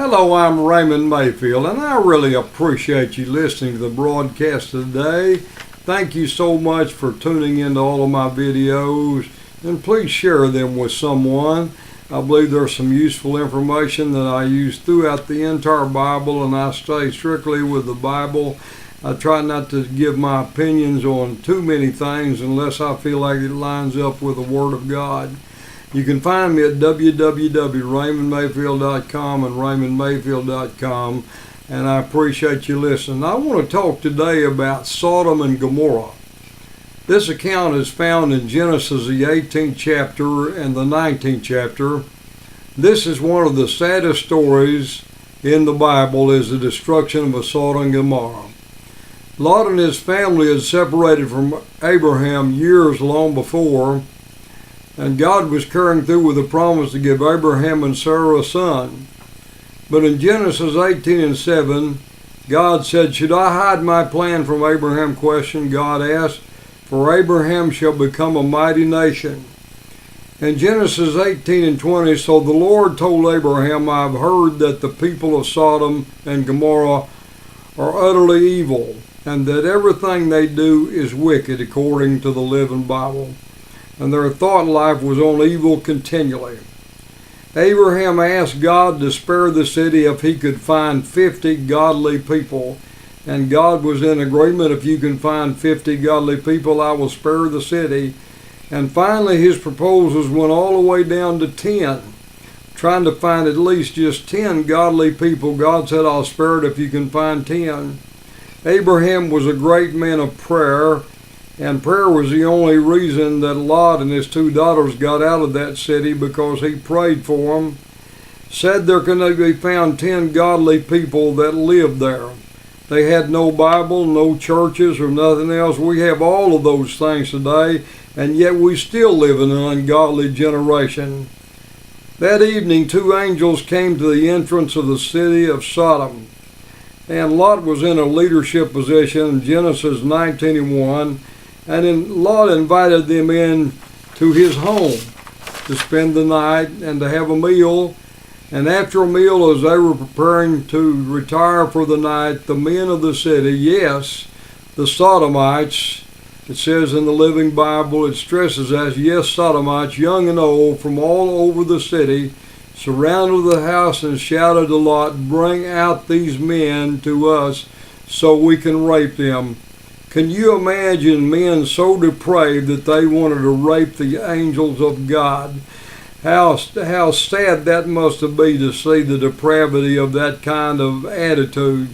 Hello, I'm Raymond Mayfield, and I really appreciate you listening to the broadcast today. Thank you so much for tuning into all of my videos, and please share them with someone. I believe there's some useful information that I use throughout the entire Bible, and I stay strictly with the Bible. I try not to give my opinions on too many things unless I feel like it lines up with the Word of God. You can find me at www.rmayfield.com and rmayfield.com, and I appreciate you listening. I want to talk today about Sodom and Gomorrah. This account is found in Genesis, the 18th chapter and the 19th chapter. This is one of the saddest stories in the Bible, is the destruction of Sodom and Gomorrah. Lot and his family had separated from Abraham years long before, and God was carrying through with a promise to give Abraham and Sarah a son. But in Genesis 18:7, God said, "Should I hide my plan from Abraham?" God asked, "For Abraham shall become a mighty nation." In Genesis 18:20, so the Lord told Abraham, "I've heard that the people of Sodom and Gomorrah are utterly evil, and that everything they do is wicked," according to the Living Bible. And their thought life was on evil continually. Abraham asked God to spare the city if he could find 50 godly people. And God was in agreement. If you can find 50 godly people, I will spare the city. And finally his proposals went all the way down to 10. Trying to find at least just 10 godly people. God said, "I'll spare it if you can find 10. Abraham was a great man of prayer. And prayer was the only reason that Lot and his two daughters got out of that city, because he prayed for them. Said there could be found 10 godly people that lived there. They had no Bible, no churches, or nothing else. We have all of those things today, and yet we still live in an ungodly generation. That evening, 2 angels came to the entrance of the city of Sodom. And Lot was in a leadership position in Genesis 19:1. And then Lot invited them in to his home to spend the night and to have a meal. And after a meal, as they were preparing to retire for the night, the men of the city, yes, the Sodomites, it says in the Living Bible, it stresses as, yes, Sodomites, young and old, from all over the city, surrounded the house and shouted to Lot, "Bring out these men to us so we can rape them." Can you imagine men so depraved that they wanted to rape the angels of God? How sad that must have been to see the depravity of that kind of attitude.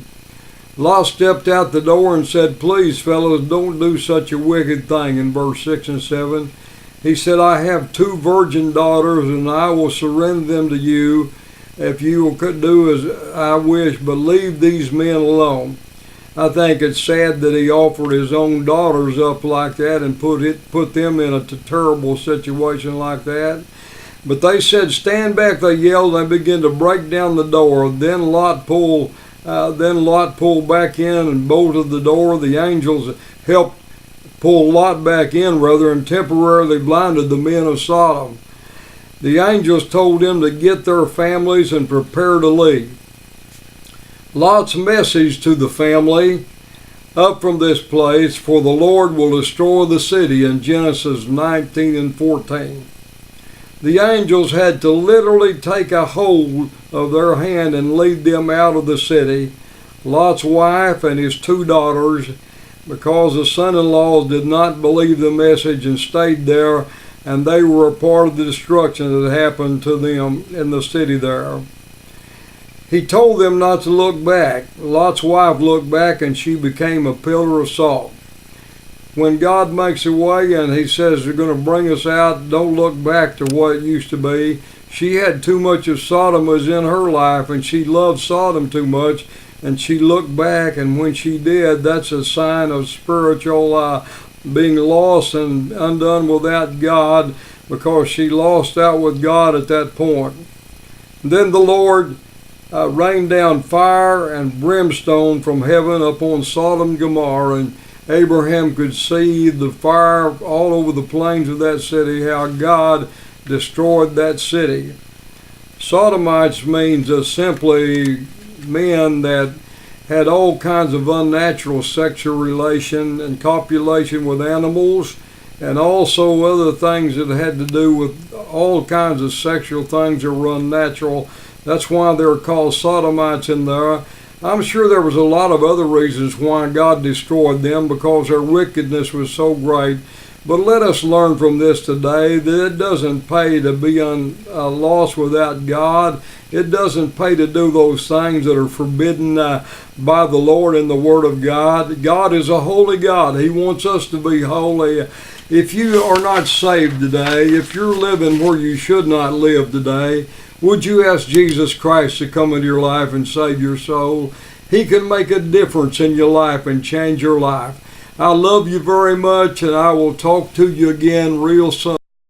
Lot stepped out the door and said, "Please, fellows, don't do such a wicked thing," in verse 6 and 7. He said, "I have 2 virgin daughters, and I will surrender them to you if you could do as I wish, but leave these men alone." I think it's sad that he offered his own daughters up like that and put them in a terrible situation like that. But they said, "Stand back," they yelled. They began to break down the door. Then Lot pulled back in and bolted the door. The angels helped pull Lot back in, and temporarily blinded the men of Sodom. The angels told them to get their families and prepare to leave. Lot's message to the family: "Up from this place, for the Lord will destroy the city," in Genesis 19:14. The angels had to literally take a hold of their hand and lead them out of the city. Lot's wife and his 2 daughters, because the son-in-laws did not believe the message and stayed there, and they were a part of the destruction that happened to them in the city there. He told them not to look back. Lot's wife looked back, and she became a pillar of salt. When God makes a way and he says they're going to bring us out, don't look back to what it used to be. She had too much of Sodom was in her life, and she loved Sodom too much, and she looked back, and when she did, that's a sign of spiritual being lost and undone without God, because she lost out with God at that point. Then the Lord rained down fire and brimstone from heaven upon Sodom and Gomorrah, and Abraham could see the fire all over the plains of that city, how God destroyed that city. Sodomites means simply men that had all kinds of unnatural sexual relation and copulation with animals, and also other things that had to do with all kinds of sexual things that were unnatural. That's why they're called Sodomites in there. I'm sure there was a lot of other reasons why God destroyed them, because their wickedness was so great. But let us learn from this today that it doesn't pay to be lost without God. It doesn't pay to do those things that are forbidden by the Lord in the Word of God. God is a holy God. He wants us to be holy. If you are not saved today, if you're living where you should not live today, would you ask Jesus Christ to come into your life and save your soul? He can make a difference in your life and change your life. I love you very much, and I will talk to you again real soon.